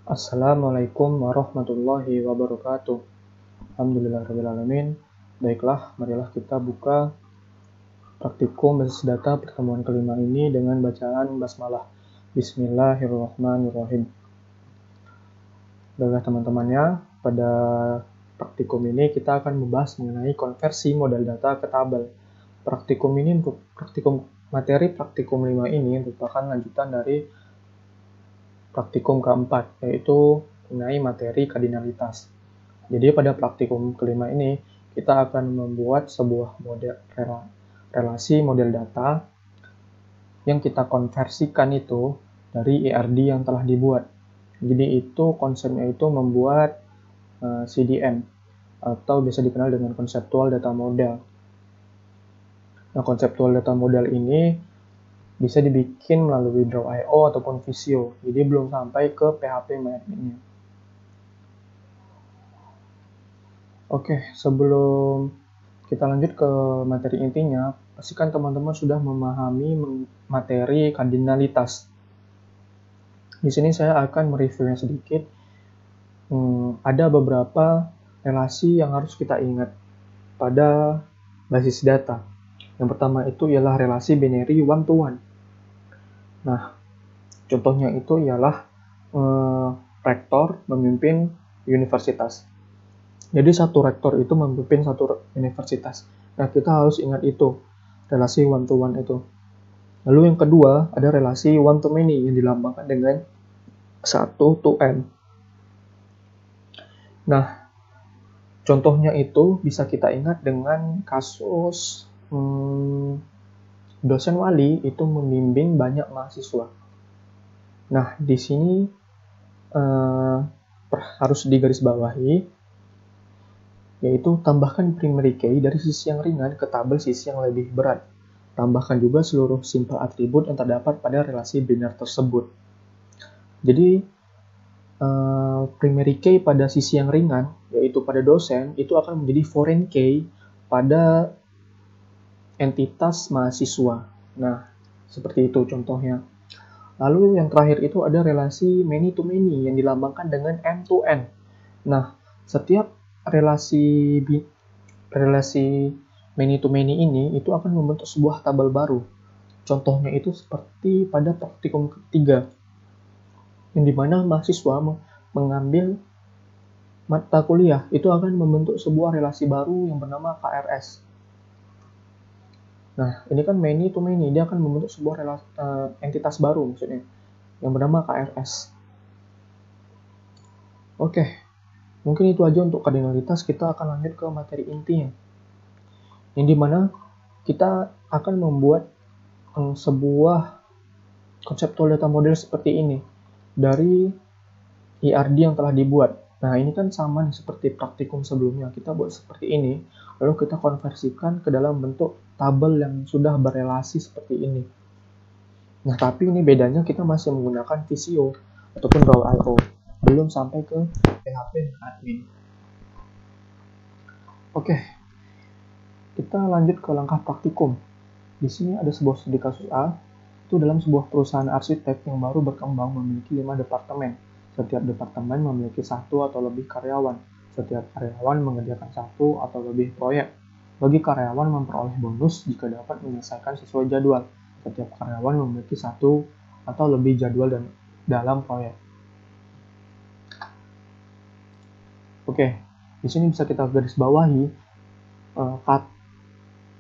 Assalamualaikum warahmatullahi wabarakatuh. Alhamdulillahirrahmanirrahim. Baiklah, marilah kita buka praktikum basis data pertemuan kelima ini dengan bacaan basmalah. Bismillahirrahmanirrahim. Baiklah teman-temannya, pada praktikum ini kita akan membahas mengenai konversi model data ke tabel. Materi praktikum 5 ini merupakan lanjutan dari praktikum keempat, yaitu mengenai materi kardinalitas. Jadi pada praktikum kelima ini, kita akan membuat sebuah relasi model data yang kita konversikan itu dari ERD yang telah dibuat. Jadi itu konsepnya itu membuat CDM, atau biasa dikenal dengan Conceptual Data Model. Nah, Conceptual Data Model ini bisa dibikin melalui Draw.io ataupun Visio, jadi belum sampai ke PHP MyAdmin-nya. Oke, sebelum kita lanjut ke materi intinya, pastikan teman-teman sudah memahami materi kardinalitas. Di sini saya akan mereviewnya sedikit. Ada beberapa relasi yang harus kita ingat pada basis data. Yang pertama itu ialah relasi binary one-to-one. Nah, contohnya itu ialah rektor memimpin universitas. Jadi satu rektor itu memimpin satu universitas. Nah, kita harus ingat itu, relasi one-to-one itu. Lalu yang kedua, ada relasi one-to-many yang dilambangkan dengan 1-to-n. Nah, contohnya itu bisa kita ingat dengan kasus dosen wali itu membimbing banyak mahasiswa. Nah, di sini harus digarisbawahi, yaitu tambahkan primary key dari sisi yang ringan ke tabel sisi yang lebih berat. Tambahkan juga seluruh simple atribut yang terdapat pada relasi biner tersebut. Jadi, primary key pada sisi yang ringan, yaitu pada dosen, itu akan menjadi foreign key pada entitas mahasiswa. Nah, seperti itu contohnya. Lalu yang terakhir itu ada relasi many to many yang dilambangkan dengan n to n. Nah, setiap relasi many to many ini itu akan membentuk sebuah tabel baru. Contohnya itu seperti pada praktikum ketiga, yang dimana mahasiswa mengambil mata kuliah itu akan membentuk sebuah relasi baru yang bernama KRS. Nah, ini kan many to many, dia akan membentuk sebuah entitas baru maksudnya, yang bernama KRS. Oke. Mungkin itu aja untuk kardinalitas. Kita akan lanjut ke materi intinya, yang dimana kita akan membuat sebuah conceptual data model seperti ini dari ERD yang telah dibuat. Nah, ini kan sama nih seperti praktikum sebelumnya. Kita buat seperti ini, lalu kita konversikan ke dalam bentuk tabel yang sudah berelasi seperti ini. Nah, tapi ini bedanya kita masih menggunakan Visio ataupun Draw.io, belum sampai ke PHP admin. Oke, kita lanjut ke langkah praktikum. Di sini ada sebuah studi kasus A, itu dalam sebuah perusahaan arsitek yang baru berkembang memiliki 5 departemen. Setiap departemen memiliki 1 atau lebih karyawan. Setiap karyawan mengerjakan 1 atau lebih proyek. Bagi karyawan memperoleh bonus jika dapat menyelesaikan sesuai jadwal. Setiap karyawan memiliki 1 atau lebih jadwal dalam proyek. Oke, di sini bisa kita garis bawahi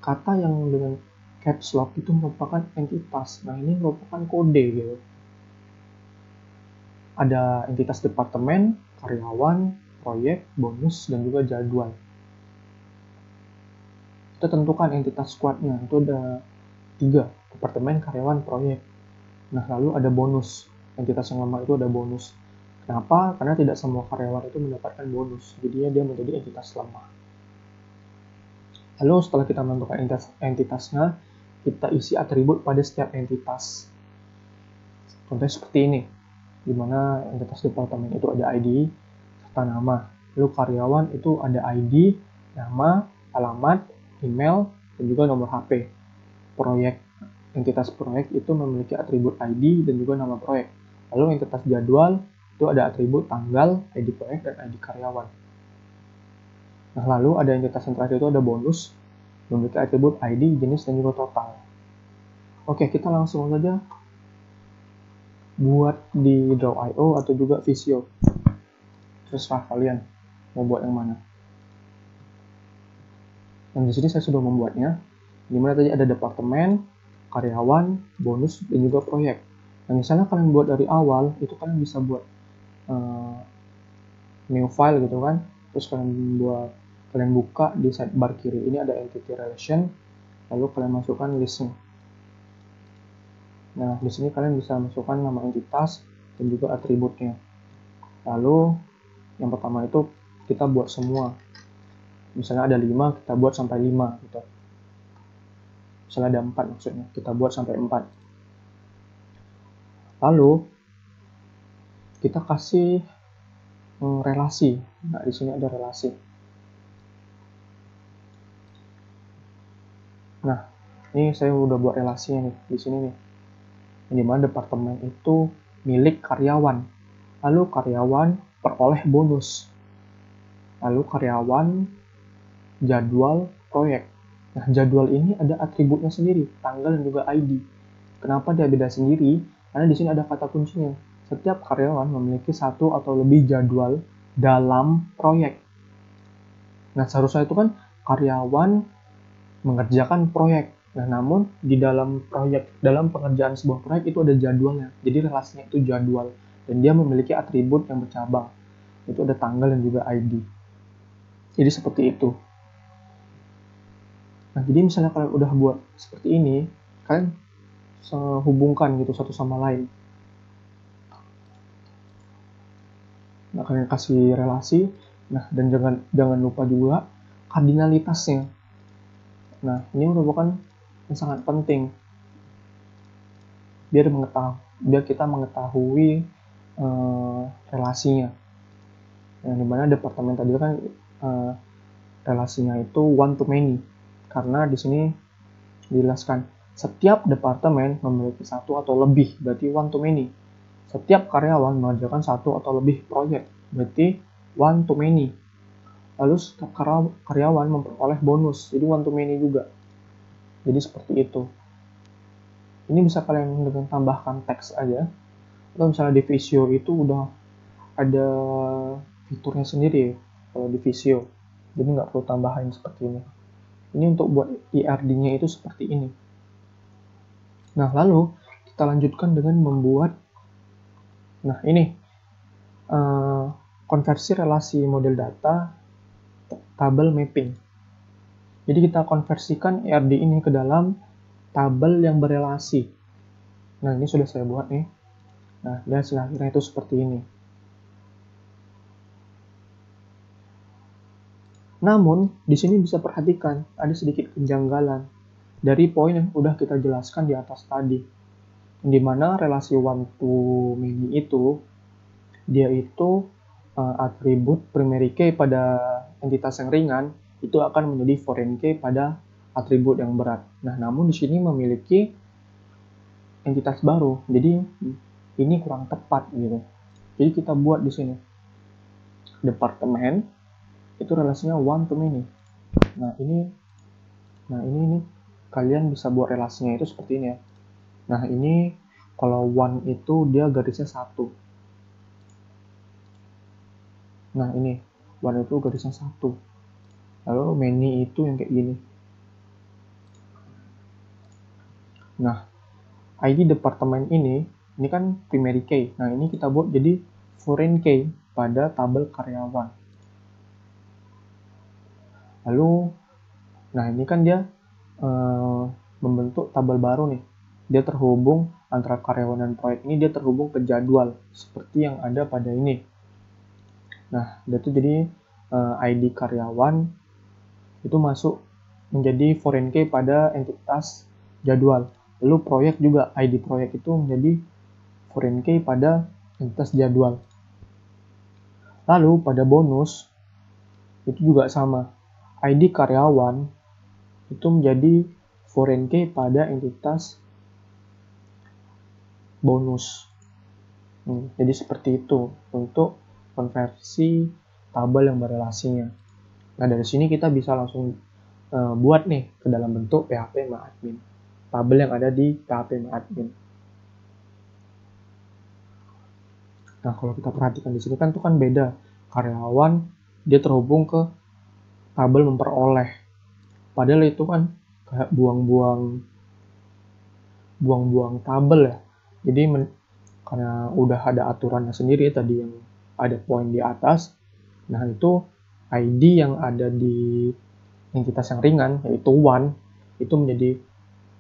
kata yang dengan caps lock itu merupakan entitas. Nah, ini merupakan kode gitu. Ada entitas departemen, karyawan, proyek, bonus, dan juga jadwal. Kita tentukan entitas squad-nya, itu ada 3, departemen, karyawan, proyek. Nah, lalu ada bonus. Entitas yang lama itu ada bonus. Kenapa? Karena tidak semua karyawan itu mendapatkan bonus, jadinya dia menjadi entitas lemah. Lalu setelah kita menentukan entitasnya, kita isi atribut pada setiap entitas. Contohnya seperti ini, di mana entitas departemen itu ada ID serta nama. Lalu karyawan itu ada ID, nama, alamat, email, dan juga nomor HP. Entitas proyek itu memiliki atribut ID dan juga nama proyek. Lalu entitas jadwal Itu ada atribut tanggal, ID proyek, dan ID karyawan. Nah, lalu ada entitas yang terakhir itu ada bonus, memiliki atribut ID, jenis, dan juga total. Oke, kita langsung saja buat di Draw.io atau juga Visio. Terserah kalian mau buat yang mana. Dan di sini saya sudah membuatnya, dimana tadi ada departemen, karyawan, bonus, dan juga proyek. Nah, misalnya kalian buat dari awal, itu kalian bisa buat new file gitu kan, terus kalian buka di sidebar kiri ini ada entity relation, lalu kalian masukkan listnya. Nah, di sini kalian bisa masukkan nama entitas dan juga atributnya. Lalu yang pertama itu kita buat semua. Misalnya ada 5, kita buat sampai 5 gitu. Misalnya ada 4 maksudnya, kita buat sampai 4. Lalu kita kasih relasi. Nah, di sini ada relasi. Nah, ini saya udah buat relasinya nih di sini nih. Di mana departemen itu milik karyawan. Lalu karyawan peroleh bonus. Lalu karyawan jadwal proyek. Nah, jadwal ini ada atributnya sendiri, tanggal dan juga ID. Kenapa dia beda sendiri? Karena di sini ada kata kuncinya. Setiap karyawan memiliki satu atau lebih jadwal dalam proyek. Nah, seharusnya itu kan karyawan mengerjakan proyek. Nah, namun di dalam pengerjaan sebuah proyek itu ada jadwalnya. Jadi relasinya itu jadwal dan dia memiliki atribut yang bercabang. Itu ada tanggal dan juga ID. Jadi seperti itu. Nah, jadi misalnya kalian udah buat seperti ini, kalian hubungkan gitu satu sama lain. Nah, kalian kasih relasi. Nah, dan jangan lupa juga kardinalitasnya. Nah, ini merupakan yang sangat penting biar kita mengetahui relasinya. Yang dimana departemen tadi kan relasinya itu one to many, karena di sini dijelaskan setiap departemen memiliki satu atau lebih, berarti one to many. Setiap karyawan mengerjakan satu atau lebih proyek, berarti one to many. Lalu setiap karyawan memperoleh bonus, jadi one to many juga. Jadi seperti itu. Ini bisa kalian dengan tambahkan teks aja. Atau misalnya di Visio itu udah ada fiturnya sendiri kalau di Visio. Jadi nggak perlu tambahin seperti ini. Ini untuk buat IRD-nya itu seperti ini. Nah, lalu kita lanjutkan dengan membuat ini konversi relasi model data tabel mapping. Jadi kita konversikan IRD ini ke dalam tabel yang berelasi. Nah, ini sudah saya buat nih. Nah, dan hasil akhirnya itu seperti ini. Namun, di sini bisa perhatikan ada sedikit kejanggalan dari poin yang udah kita jelaskan di atas tadi. Di mana relasi one to many itu, dia itu atribut primary key pada entitas yang ringan, itu akan menjadi foreign key pada atribut yang berat. Nah, namun di sini memiliki entitas baru, jadi ini kurang tepat gitu. Jadi kita buat di sini departemen itu relasinya one to many. Nah ini kalian bisa buat relasinya itu seperti ini ya. Nah, ini kalau one itu dia garisnya 1. Nah, ini one itu garisnya 1. Lalu many itu yang kayak gini. Nah, ID departemen ini kan primary key. Nah, ini kita buat jadi foreign key pada tabel karyawan. Lalu, nah ini kan dia membentuk tabel baru nih. Dia terhubung antara karyawan dan proyek ini, dia terhubung ke jadwal seperti yang ada pada ini. Nah, itu jadi ID karyawan itu masuk menjadi foreign key pada entitas jadwal. Lalu proyek juga, ID proyek itu menjadi foreign key pada entitas jadwal. Lalu pada bonus itu juga sama. ID karyawan itu menjadi foreign key pada entitas bonus. Jadi seperti itu untuk konversi tabel yang berelasinya. Nah, dari sini kita bisa langsung buat nih ke dalam bentuk PHP MyAdmin. Tabel yang ada di PHP MyAdmin. Nah, kalau kita perhatikan di sini kan itu kan beda. Karyawan dia terhubung ke tabel memperoleh. Padahal itu kan kayak buang-buang tabel ya. Jadi karena udah ada aturannya sendiri tadi yang ada poin di atas. Nah, itu ID yang ada di entitas yang ringan yaitu one itu menjadi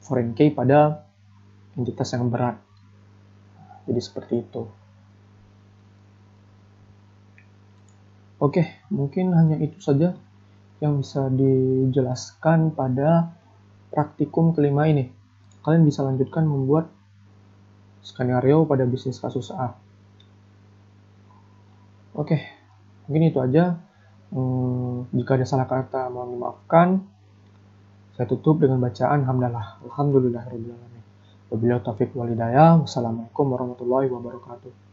foreign key pada entitas yang berat. Jadi seperti itu. Oke, mungkin hanya itu saja yang bisa dijelaskan pada praktikum kelima ini. Kalian bisa lanjutkan membuat skenario pada bisnis kasus A. Oke, mungkin itu aja. Jika ada salah kata, mohon dimaafkan. Saya tutup dengan bacaan hamdalah. Alhamdulillahirrahmanirrahim. Wabillahi taufiq wal hidayah. Wassalamualaikum warahmatullahi wabarakatuh.